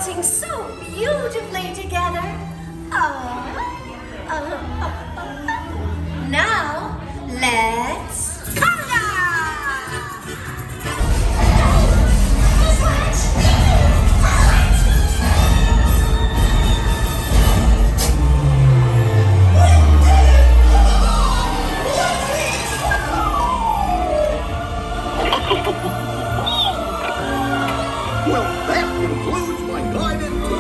dancing so beautifully together. Now, let's conga! Well, that concludes my guided tour.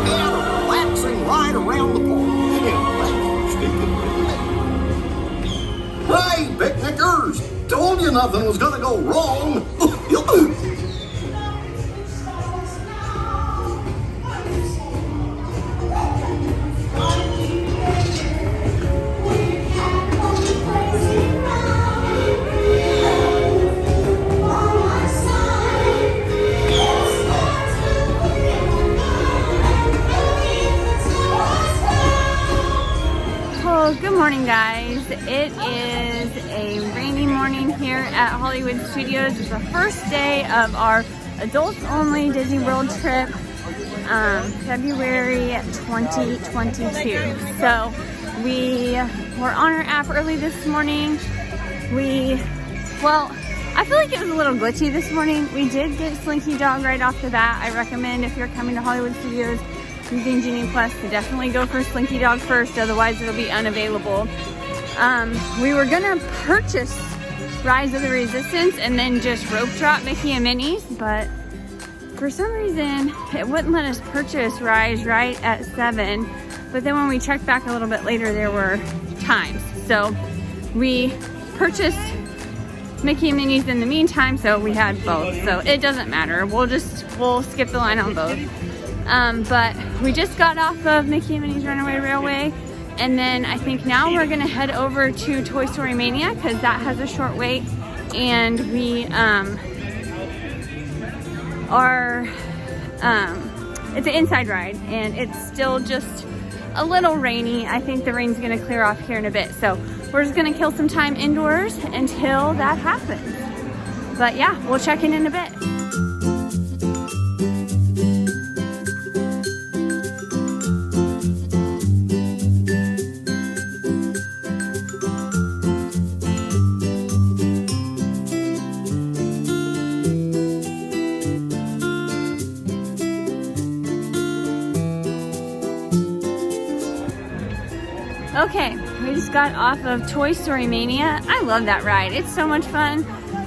You had a relaxing ride around the park. And thanks for sticking with me. Hey, picnickers! Told you nothing was gonna go wrong. Good morning, guys. It is a rainy morning here at Hollywood Studios. It's the first day of our adults-only Disney World trip, February 2022. So we were on our app early this morning. Well, I feel like it was a little glitchy this morning. We did get Slinky Dog right off the bat. I recommend if you're coming to Hollywood Studios using Genie Plus to definitely go for Slinky Dog first, otherwise it'll be unavailable. We were gonna purchase Rise of the Resistance and then just rope drop Mickey and Minnie's, but for some reason it wouldn't let us purchase Rise right at 7. But then when we checked back a little bit later, there were times. So we purchased Mickey and Minnie's in the meantime, so we had both. So it doesn't matter. We'll skip the line on both. But we just got off of Mickey and Minnie's Runaway Railway, and then I think now we're gonna head over to Toy Story Mania because that has a short wait, and we it's an inside ride and it's still just a little rainy. I think the rain's gonna clear off here in a bit, so we're just gonna kill some time indoors until that happens. But yeah, we'll check in a bit. Okay, we just got off of Toy Story Mania. I love that ride. It's so much fun.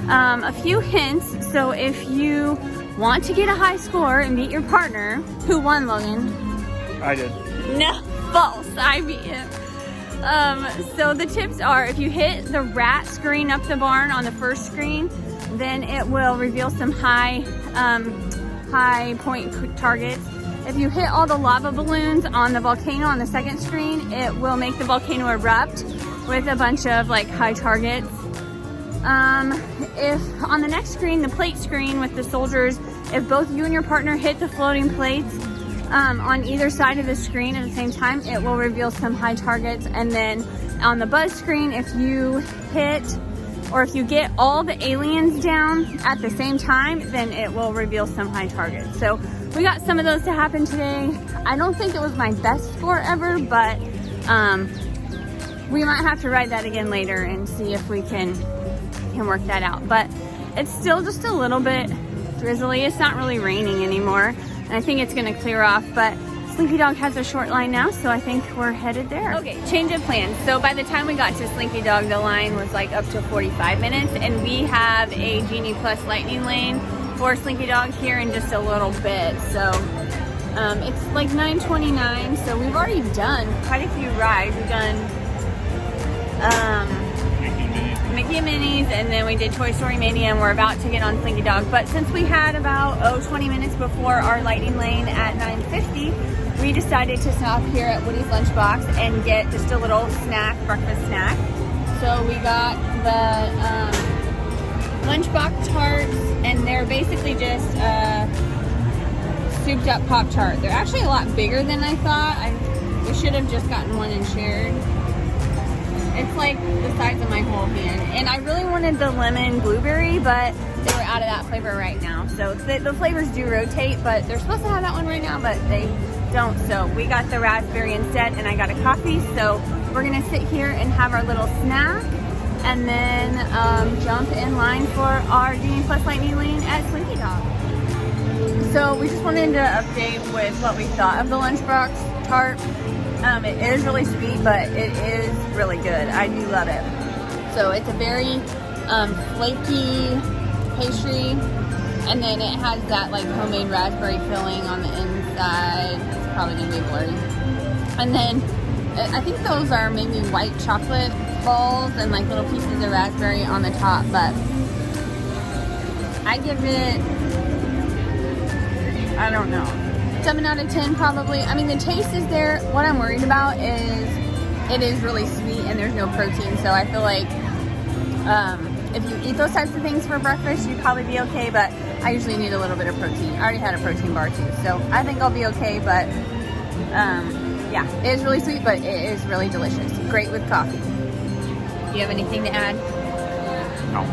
A few hints. So if you want to get a high score and beat your partner, who won, Logan? I did. No, false. I beat him. So the tips are, if you hit the rat screen up the barn on the first screen, then it will reveal some high point targets. If you hit all the lava balloons on the volcano on the second screen, it will make the volcano erupt with a bunch of like high targets. If on the next screen, the plate screen with the soldiers, if both you and your partner hit the floating plates on either side of the screen at the same time, it will reveal some high targets. And then on the buzz screen, if you hit or if you get all the aliens down at the same time, then it will reveal some high targets. So we got some of those to happen today. I don't think it was my best score ever, but we might have to ride that again later and see if we can work that out. But it's still just a little bit drizzly. It's not really raining anymore, and I think it's gonna clear off, but Slinky Dog has a short line now, so I think we're headed there. Okay, change of plans. So by the time we got to Slinky Dog, the line was like up to 45 minutes, and we have a Genie Plus lightning lane for Slinky Dog here in just a little bit. So it's like 9:29, so we've already done quite a few rides. We've done Mickey and Minnie's, and then we did Toy Story Mania, and we're about to get on Slinky Dog. But since we had about 20 minutes before our lightning lane at 9:50, we decided to stop here at Woody's Lunchbox and get just a little snack, breakfast snack. So we got the Lunchbox tarts, and they're basically just souped up Pop-Tart. They're actually a lot bigger than I thought. We should have just gotten one and shared. It's like the size of my whole hand. And I really wanted the lemon blueberry, but they were out of that flavor right now. So the flavors do rotate, but they're supposed to have that one right now, but they don't. So we got the raspberry instead, and I got a coffee. So we're gonna sit here and have our little snack, and then jump in line for our Genie Plus Lightning Lane at Slinky Dog. So we just wanted to update with what we thought of the lunchbox tart. It is really sweet, but it is really good. I do love it. So it's a very flaky pastry, and then it has that like homemade raspberry filling on the inside. It's probably gonna be blurry. And then I think those are maybe white chocolate balls and like little pieces of raspberry on the top, but I give it, I don't know, 7 out of 10 probably. I mean, the taste is there. What I'm worried about is it is really sweet and there's no protein. So I feel like if you eat those types of things for breakfast, you'd probably be okay, but I usually need a little bit of protein. I already had a protein bar too, so I think I'll be okay, but yeah, it is really sweet, but it is really delicious. Great with coffee. Do you have anything to add? No.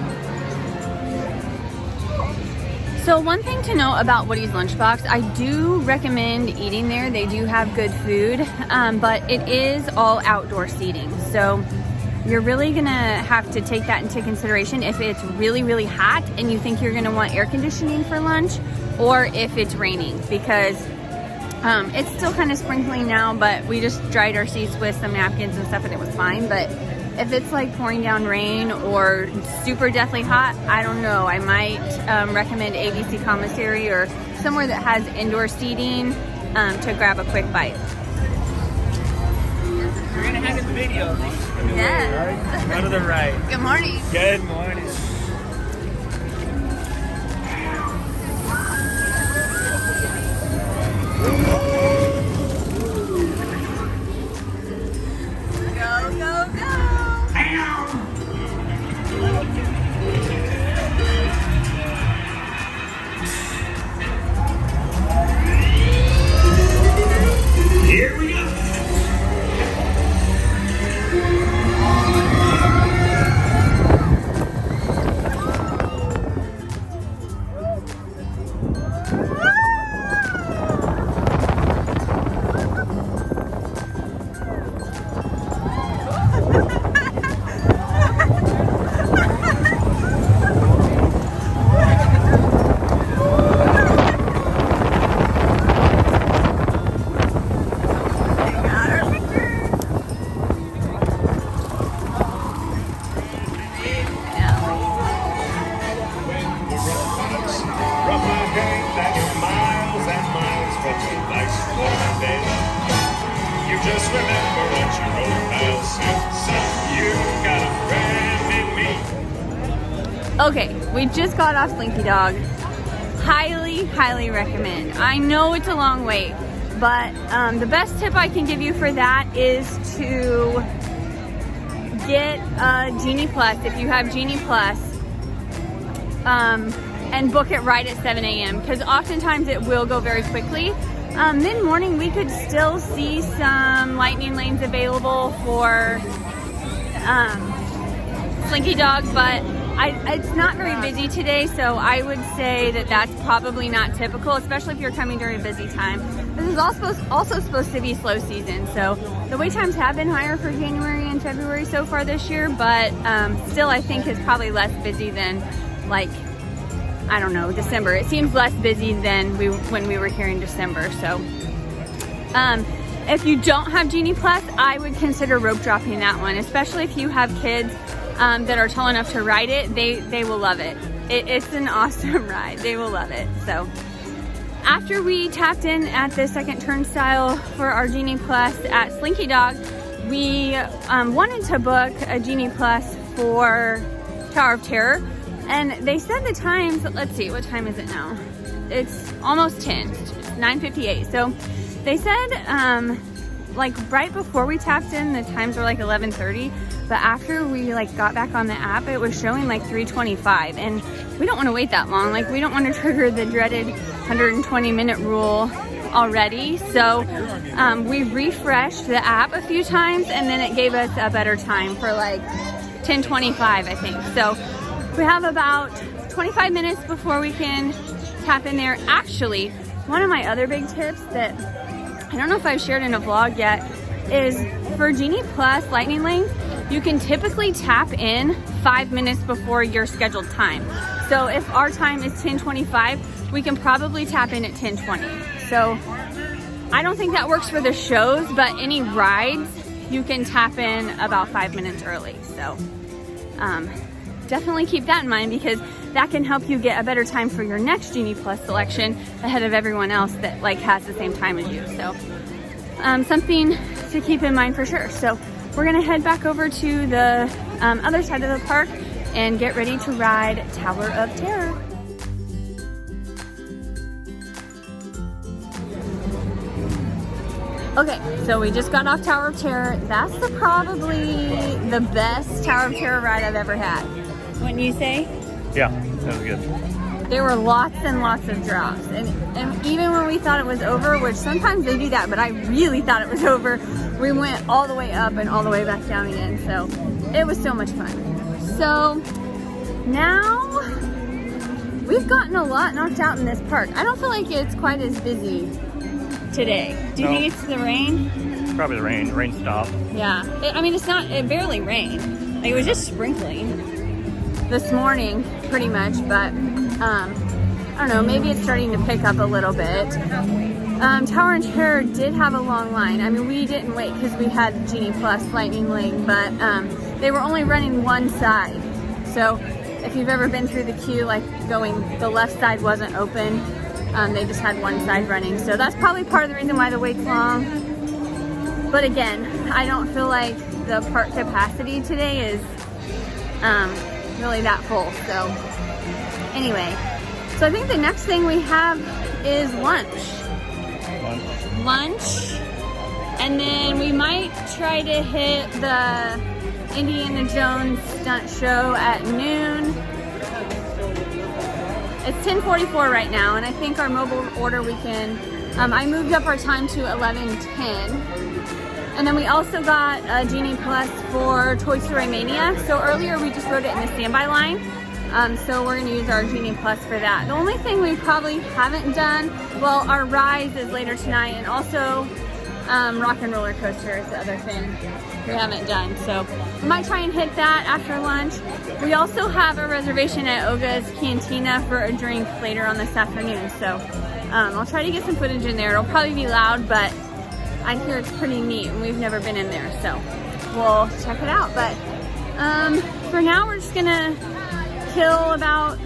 So one thing to know about Woody's Lunchbox, I do recommend eating there. They do have good food, but it is all outdoor seating. So you're really gonna have to take that into consideration if it's really, really hot and you think you're gonna want air conditioning for lunch, or if it's raining, because it's still kind of sprinkling now, but we just dried our seats with some napkins and stuff and it was fine. But if it's like pouring down rain or super deathly hot, I don't know. I might recommend ABC Commissary or somewhere that has indoor seating to grab a quick bite. We're gonna have a video. Yes. Right? Go to the right. Good morning. Good morning. Go, go, go. Here we go. Okay, we just got off Slinky Dog. Highly, highly recommend. I know it's a long wait, but the best tip I can give you for that is to get Genie Plus, if you have Genie Plus, and book it right at 7 a.m. because oftentimes it will go very quickly. Mid-morning, we could still see some lightning lanes available for Slinky Dog, but it's not very busy today, so I would say that that's probably not typical, especially if you're coming during a busy time. This is also supposed to be slow season, so the wait times have been higher for January and February so far this year, but still I think it's probably less busy than, like, I don't know, December. It seems less busy than when we were here in December. So if you don't have Genie Plus, I would consider rope dropping that one, especially if you have kids that are tall enough to ride it. They will love it. It's an awesome ride. They will love it. So after we tapped in at the second turnstile for our Genie Plus at Slinky Dog, we wanted to book a Genie Plus for Tower of Terror. And they said the times, let's see, what time is it now? It's almost 10, it's 9:58. So they said, like right before we tapped in, the times were like 11:30. But after we like got back on the app, it was showing like 3:25. And we don't want to wait that long. Like, we don't want to trigger the dreaded 120-minute rule already. So we refreshed the app a few times and then it gave us a better time for like 10:25, I think. So we have about 25 minutes before we can tap in there. Actually, one of my other big tips that I don't know if I've shared in a vlog yet is for Genie Plus Lightning Link, you can typically tap in 5 minutes before your scheduled time. So if our time is 10:25, we can probably tap in at 10:20. So I don't think that works for the shows, but any rides, you can tap in about 5 minutes early. So definitely keep that in mind because that can help you get a better time for your next Genie Plus selection ahead of everyone else that like has the same time as you. So something to keep in mind for sure. So we're gonna head back over to the other side of the park and get ready to ride Tower of Terror. Okay, so we just got off Tower of Terror. That's probably the best Tower of Terror ride I've ever had. Wouldn't you say? Yeah, that was good. There were lots and lots of drops. And even when we thought it was over, which sometimes they do that, but I really thought it was over, we went all the way up and all the way back down again. So it was so much fun. So now we've gotten a lot knocked out in this park. I don't feel like it's quite as busy today. Do you think it's the rain? Probably the rain. Rain stopped. Yeah. I mean, it barely rained. Like, it was just sprinkling this morning, pretty much, but I don't know, maybe it's starting to pick up a little bit. Tower of Terror did have a long line. I mean, we didn't wait because we had Genie Plus Lightning Link, but they were only running one side. So if you've ever been through the queue, like the left side wasn't open, they just had one side running. So that's probably part of the reason why the wait's long. But again, I don't feel like the park capacity today is really that full. So anyway, so I think the next thing we have is lunch. And then we might try to hit the Indiana Jones stunt show at noon. It's 10:44 right now, and I think our mobile order we can, I moved up our time to 11:10. And then we also got a Genie Plus for Toy Story Mania. So earlier we just rode it in the standby line. So we're gonna use our Genie Plus for that. The only thing we probably haven't done, well, our Rise is later tonight, and also Rock and Roller Coaster is the other thing we haven't done. So we might try and hit that after lunch. We also have a reservation at Oga's Cantina for a drink later on this afternoon. So I'll try to get some footage in there. It'll probably be loud, but I hear it's pretty neat and we've never been in there. So we'll check it out. But for now, we're just gonna kill about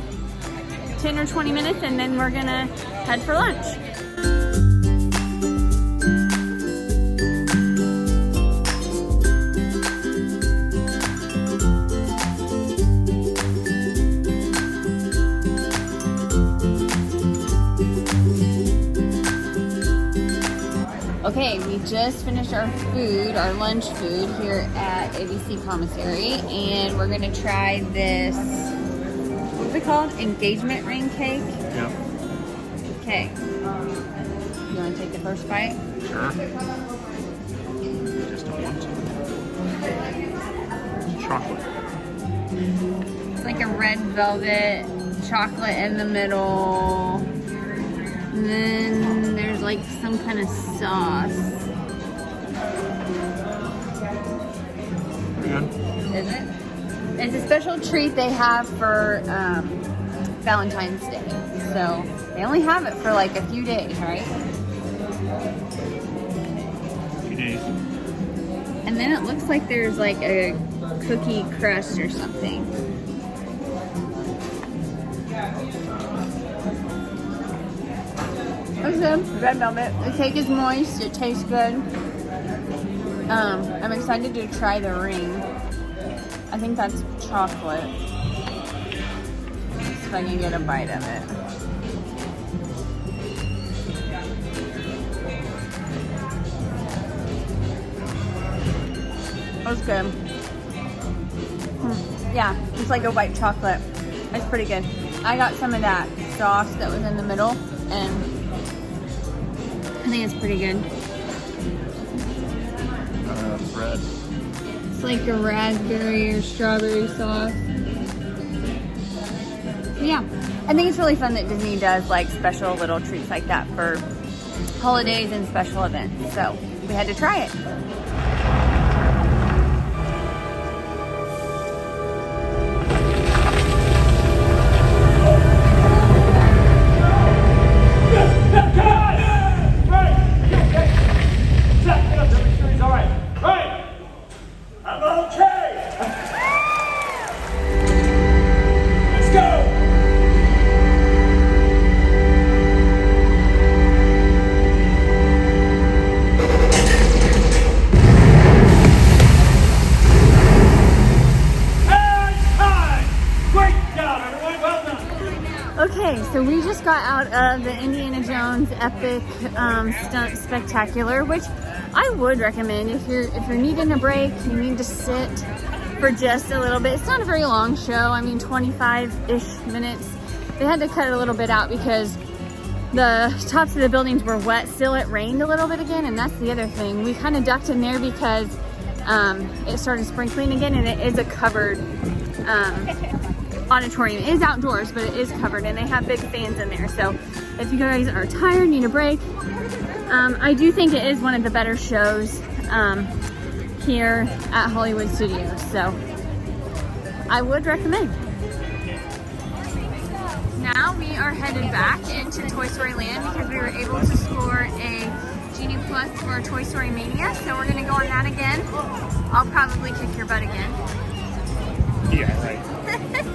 10 or 20 minutes and then we're gonna head for lunch. Okay, we just finished our food, our lunch food here at ABC Commissary, and we're gonna try this, what's it called? Engagement ring cake? Yeah. Okay. You wanna take the first bite? Sure. Just don't want to. It's chocolate. It's like a red velvet, chocolate in the middle. And then there's like some kind of sauce. Pretty good. Is it? It's a special treat they have for Valentine's Day. So they only have it for like a few days, right? A few days. And then it looks like there's like a cookie crust or something. It's good. Red velvet. The cake is moist. It tastes good. I'm excited to try the ring. I think that's chocolate. See if I can get a bite of it. That's good. Yeah, it's like a white chocolate. It's pretty good. I got some of that sauce that was in the middle, and I think it's pretty good. Bread. It's like a raspberry or strawberry sauce. Yeah, I think it's really fun that Disney does like special little treats like that for holidays and special events. So we had to try it. Okay, so we just got out of the Indiana Jones Epic Stunt Spectacular, which I would recommend if you're needing a break, you need to sit for just a little bit. It's not a very long show. I mean, 25-ish minutes. They had to cut a little bit out because the tops of the buildings were wet. Still, it rained a little bit again, and that's the other thing. We kind of ducked in there because it started sprinkling again, and it is a covered auditorium. It is outdoors, but it is covered, and they have big fans in there. So if you guys are tired, need a break, I do think it is one of the better shows here at Hollywood Studios. So I would recommend. Now we are headed back into Toy Story Land because we were able to score a Genie Plus for Toy Story Mania. So we're gonna go on that again. I'll probably kick your butt again. Yeah, right.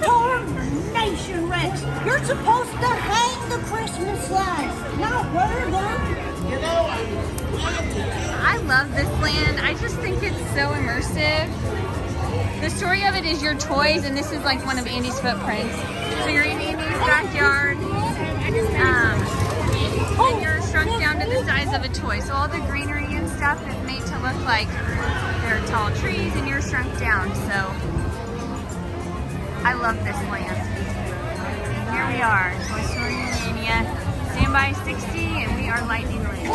Darnation, Rex! You're supposed to hang the Christmas lights, not wear them. You know, I love this land. I just think it's so immersive. The story of it is your toys, and this is like one of Andy's footprints. So you're in Andy's backyard, and you're shrunk down to the size of a toy. So all the greenery and stuff is made to look like there are tall trees, and you're shrunk down. So I love this land. Here we are, Toy Story Mania, standby 60, and we are lightning lane.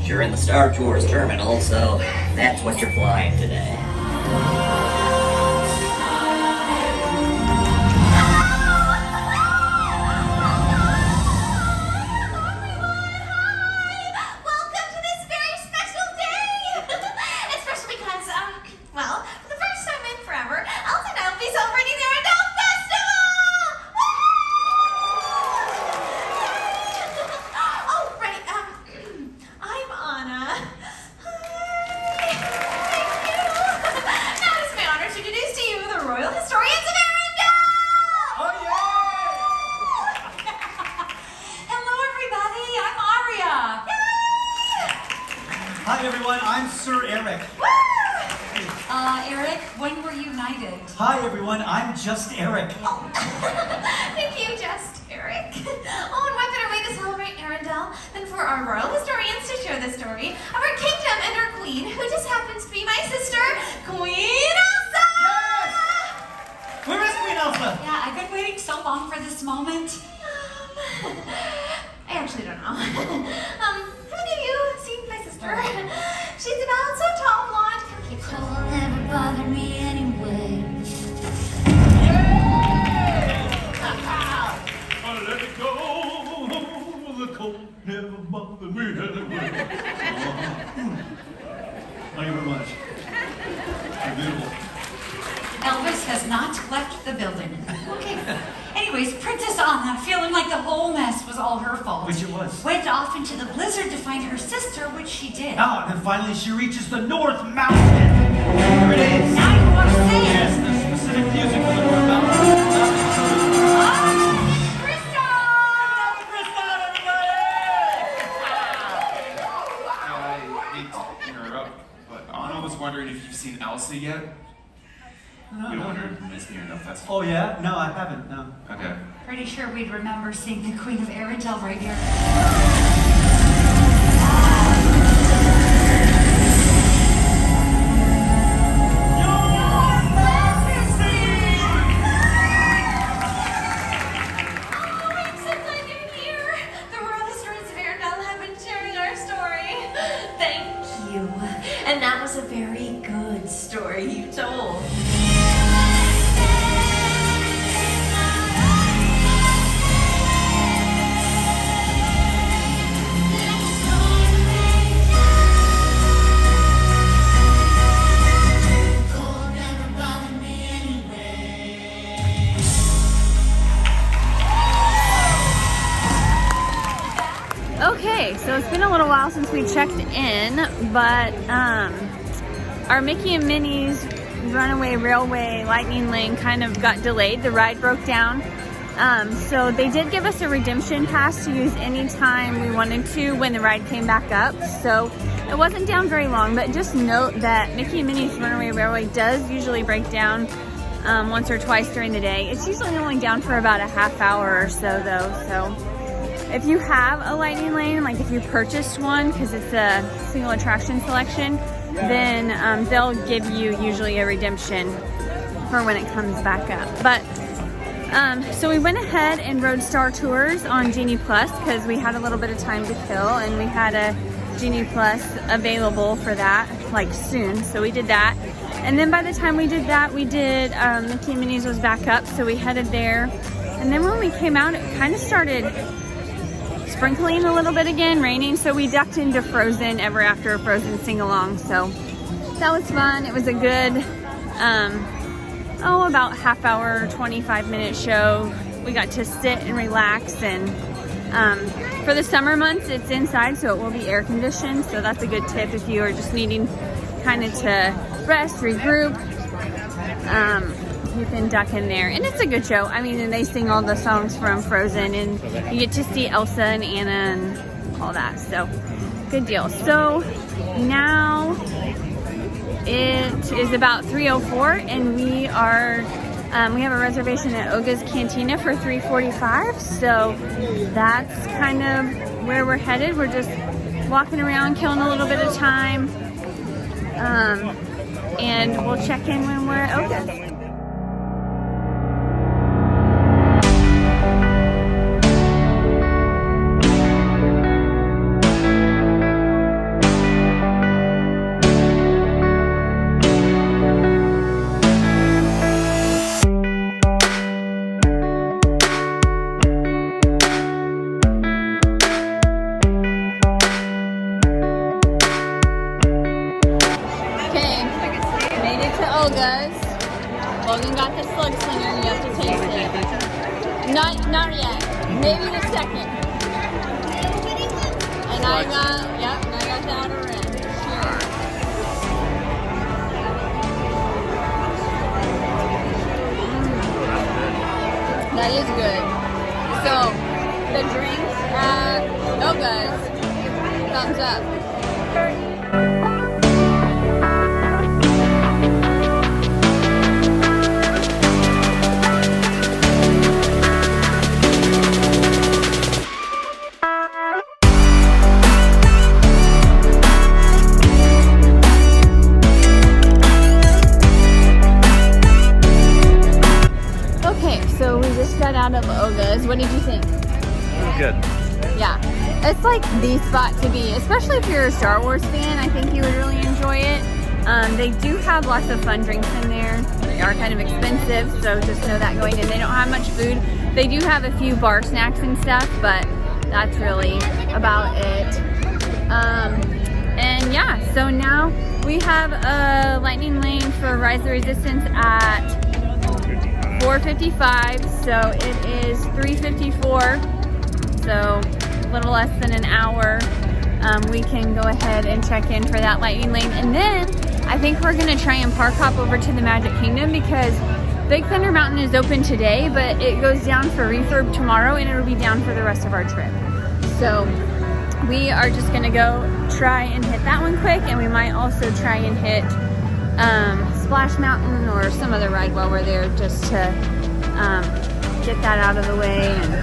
You're in the Star Tours terminal, so that's what you're flying today. Hi everyone, I'm just Eric. Oh. Thank you, just Eric. Oh, and what better way to celebrate Arendelle than for our royal historians to share the story of our kingdom and our queen, who just happens to be my sister, Queen Elsa! Yes! Where is Queen Elsa? Yeah, I've been waiting so long for this moment. I actually don't know. Have any of you seen my sister? She's about so tall, blonde, cute. Cold never bothered me anyway. Let it go. The cold never bothered me anyway. Thank you very much. You're beautiful. Elvis has not left the building. Okay. Anyways, Princess Anna, feeling like the whole mess was all her fault. Which it was. Went off into the blizzard to find her sister, which she did. Ah, and then finally she reaches the North Mountain. Here it is. Now you want to sing? Yes, the specific music for the North Mountain. I hate to interrupt, but Anna was wondering if you've seen Elsa yet. No, You no. don't wonder if Disney enough. That's Oh yeah? No, I haven't, no. okay. Pretty sure we'd remember seeing the Queen of Arendelle right here. And that was a very good story you told. Okay, so it's been a little while since we checked in, but our Mickey and Minnie's Runaway Railway Lightning Lane kind of got delayed. The ride broke down. So they did give us a redemption pass to use anytime we wanted to when the ride came back up. So it wasn't down very long, but just note that Mickey and Minnie's Runaway Railway does usually break down once or twice during the day. It's usually only down for about a half hour or so though. So if you have a lightning lane, like if you purchased one because it's a single attraction selection, then they'll give you usually a redemption for when it comes back up. But so we went ahead and rode Star Tours on Genie Plus because we had a little bit of time to kill and we had a Genie Plus available for that like soon. So we did that. And then by the time we did that, we did Mickey and Minnie's was back up. So we headed there. And then when we came out, it kind of started sprinkling a little bit again, raining, so we ducked into Frozen Ever After Frozen sing-along. So that was fun. It was a good about half hour, 25-minute show. We got to sit and relax, and for the summer months it's inside, so it will be air conditioned, so that's a good tip if you are just needing kind of to rest, regroup. You can duck in there, and it's a good show. I mean, and they sing all the songs from Frozen, and you get to see Elsa and Anna and all that, so good deal. So now it is about 3:04, and we are we have a reservation at Oga's Cantina for 3:45, so that's kind of where we're headed. We're just walking around, killing a little bit of time, and we'll check in when we're at Oga's. Logan got the slug slinger, you have to taste it. Not yet. Maybe the second. And I got the outer rim. Sure. That is good. So, the drinks at Oga's, thumbs up. so we just got out of Oga's. What did you think? It was good. Yeah, it's like the spot to be, especially if you're a Star Wars fan. I think you would really enjoy it. They do have lots of fun drinks in there. They are kind of expensive, so just know that going in. They don't have much food. They do have a few bar snacks and stuff, but that's really about it. And yeah, so now we have a lightning lane for Rise of the Resistance at 4:55, so it is 3:54, so a little less than an hour. We can go ahead and check in for that lightning lane, and then I think we're gonna try and park hop over to the Magic Kingdom because Big Thunder Mountain is open today, but it goes down for refurb tomorrow, and it'll be down for the rest of our trip. So we are just gonna go try and hit that one quick, and we might also try and hit Splash Mountain or some other ride while we're there, just to get that out of the way and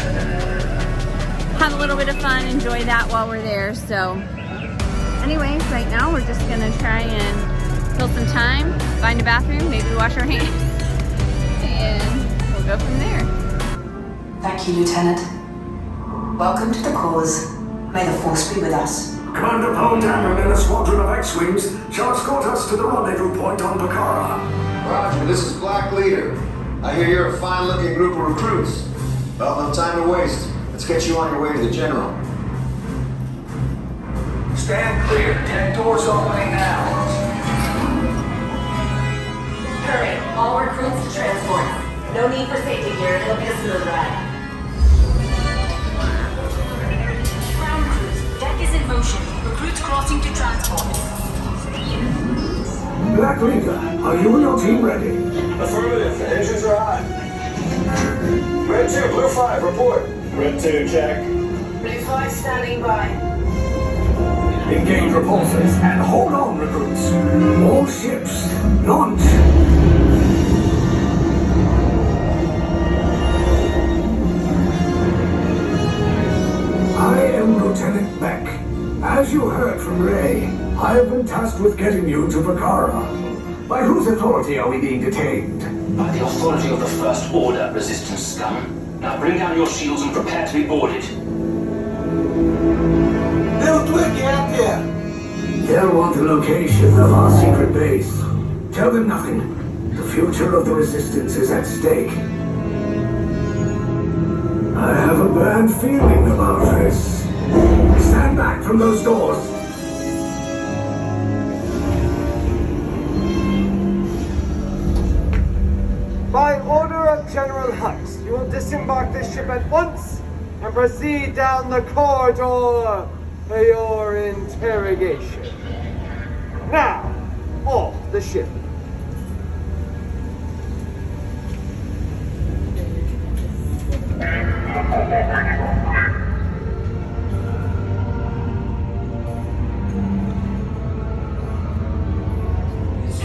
have a little bit of fun, enjoy that while we're there. So anyways, right now we're just gonna try and kill some time, find a bathroom, maybe wash our hands, and we'll go from there. Thank you, Lieutenant. Welcome to the cause. May the Force be with us. Commander Paul Dameron and a squadron of X-Wings shall escort us to the rendezvous point on Bakara. Roger, this is Black Leader. I hear you're a fine-looking group of recruits. Well, no time to waste. Let's get you on your way to the General. Stand clear. Deck doors opening now. Hurry, all recruits to transport. No need for safety gear. It'll be a smooth ride. Ground crews, deck is in motion. Recruits crossing to transport. Black Leader, are you and your team ready? Affirmative. Engines are hot. Red 2, Blue 5, report. Red 2, check. Blue 5 standing by. Engage repulsors and hold on, recruits. All ships, launch. I am Lieutenant Beck. As you heard from Ray, I have been tasked with getting you to Bakara. By whose authority are we being detained? By the authority of the First Order, Resistance scum. Now bring down your shields and prepare to be boarded. Little Twig, get up here! They'll want the location of our secret base. Tell them nothing. The future of the Resistance is at stake. I have a bad feeling about this. Stand back from those doors. By order of General Hux, you will disembark this ship at once and proceed down the corridor for your interrogation. Now, off the ship.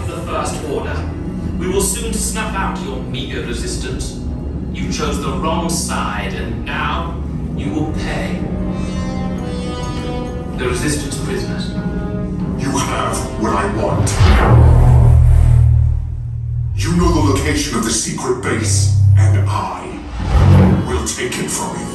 The First Order. We will soon snuff out your meager resistance. You chose the wrong side, and now you will pay. The Resistance prisoners. You have what I want. You know the location of the secret base, and I will take it from you.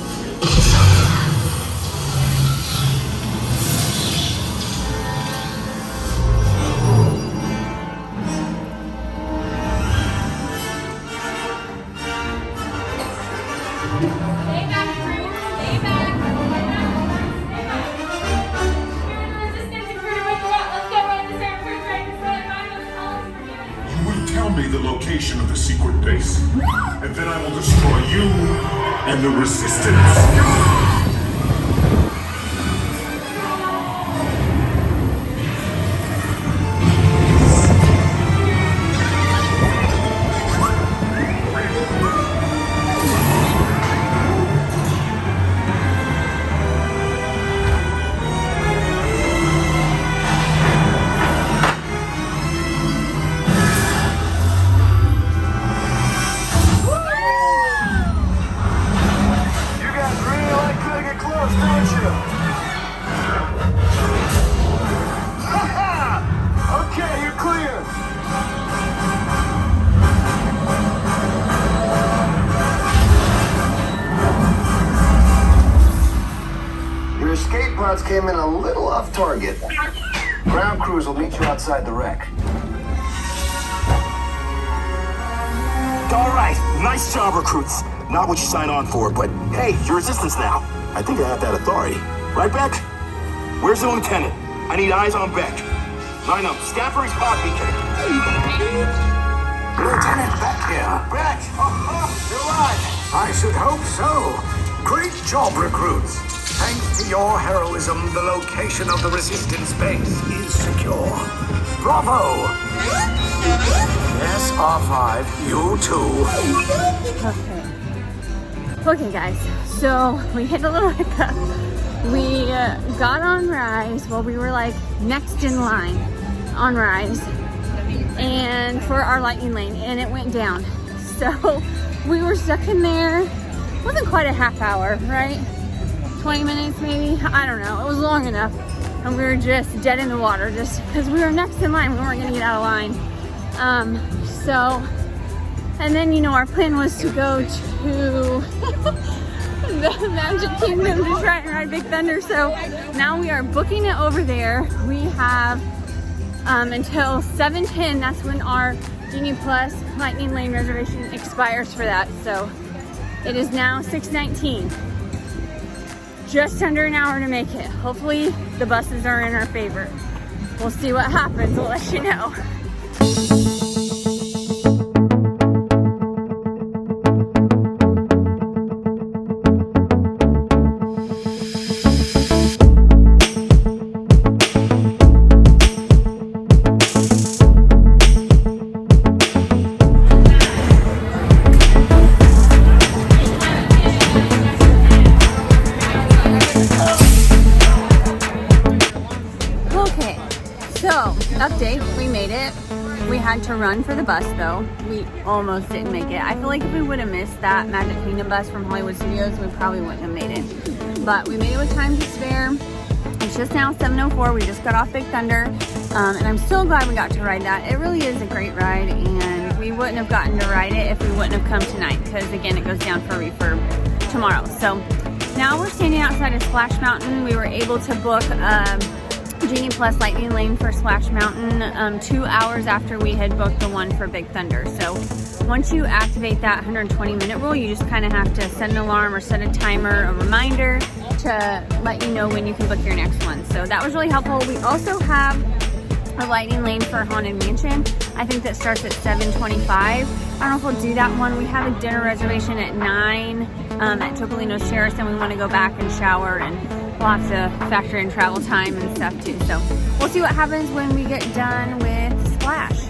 The location of the secret base, and then I will destroy you and the Resistance. You guys really like came in a little off target. Ground crews will meet you outside the wreck. All right, nice job, recruits. Not what you signed on for, but hey, you're resistance now. I think I have that authority. Right, Beck? Where's the lieutenant? I need eyes on Beck. Line up, scan for his pod beacon. Lieutenant Beck here. Beck! You're alive! I should hope so. Great job, recruits. Thanks to your heroism, the location of the resistance base is secure. Bravo! Yes, R5, you too. Okay guys, so we hit a little hiccup. We got on Rise while we were like next in line on Rise and for our lightning lane, and it went down. So we were stuck in there. It wasn't quite a half hour, right? 20 minutes maybe? I don't know. It was long enough. And we were just dead in the water just because we were next in line. We weren't gonna get out of line. And then, you know, our plan was to go to the Magic Kingdom to try and ride Big Thunder. So now we are booking it over there. We have until 7:10. That's when our Genie Plus Lightning Lane reservation expires for that. So it is now 6:19. Just under an hour to make it. Hopefully the buses are in our favor. We'll see what happens. We'll let you know. Update, we made it. We had to run for the bus though. We almost didn't make it. I feel like if we would have missed that Magic Kingdom bus from Hollywood Studios, we probably wouldn't have made it. But we made it with time to spare. It's just now 7:04. We just got off Big Thunder. And I'm so glad we got to ride that. It really is a great ride, and we wouldn't have gotten to ride it if we wouldn't have come tonight, because again, it goes down for refurb tomorrow. So now we're standing outside of Splash Mountain. We were able to book Genie Plus Lightning Lane for Splash Mountain 2 hours after we had booked the one for Big Thunder. So once you activate that 120-minute rule, you just kind of have to set an alarm or set a timer, a reminder to let you know when you can book your next one. So that was really helpful. We also have a Lightning Lane for Haunted Mansion. I think that starts at 7:25. I don't know if we'll do that one. We have a dinner reservation at 9 at Topolino Terrace, and we want to go back and shower, and we'll have to factor in travel time and stuff too. So we'll see what happens when we get done with Splash.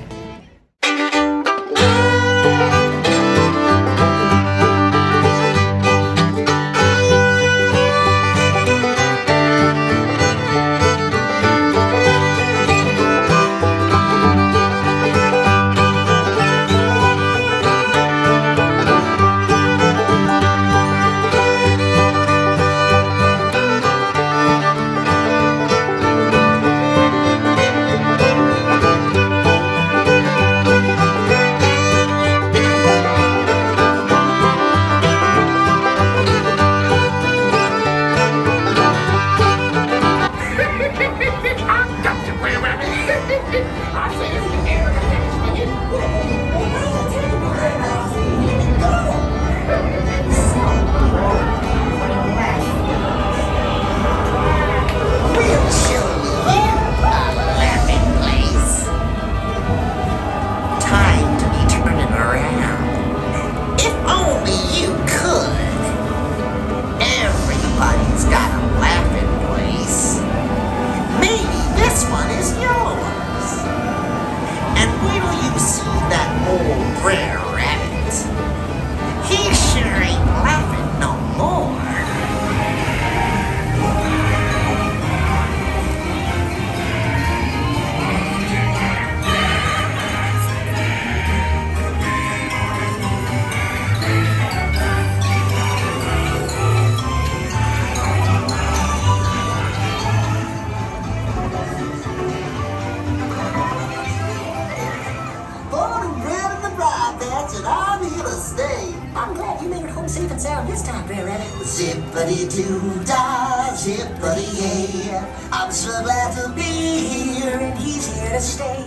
safe and sound this time, Grand Rabbit. Zippity-doo-dah, zippity-yay. I'm so glad to be here, and he's here to stay.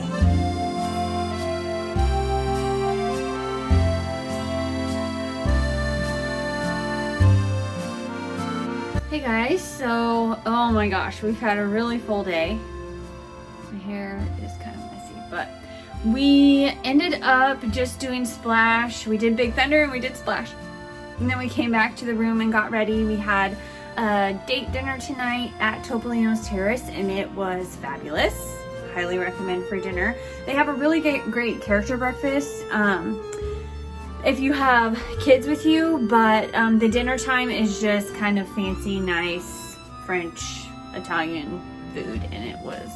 Hey guys, so, oh my gosh, we've had a really full day. My hair is kind of messy, but we ended up just doing Splash. We did Big Thunder and we did Splash. And then we came back to the room and got ready. We had a date dinner tonight at Topolino's Terrace and it was fabulous. Highly recommend for dinner. They have a really great character breakfast. If you have kids with you, but the dinner time is just kind of fancy, nice French, Italian food, and it was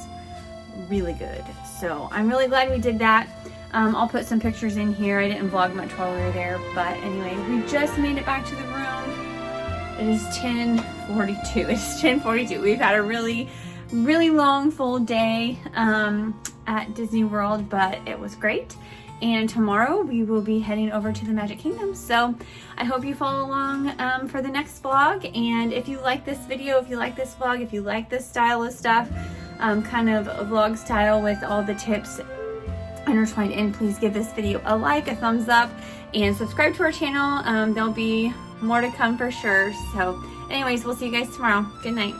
really good. So I'm really glad we did that. I'll put some pictures in here. I didn't vlog much while we were there, but anyway, we just made it back to the room. It is 10:42. It's 10:42. We've had a really long, full day at Disney World, but it was great. And tomorrow we will be heading over to the Magic Kingdom. So I hope you follow along for the next vlog. And if you like this video, if you like this vlog, if you like this style of stuff, kind of a vlog style with all the tips intertwined in, please give this video a like, a thumbs up, and subscribe to our channel. There'll be more to come for sure. So anyways, we'll see you guys tomorrow. Good night.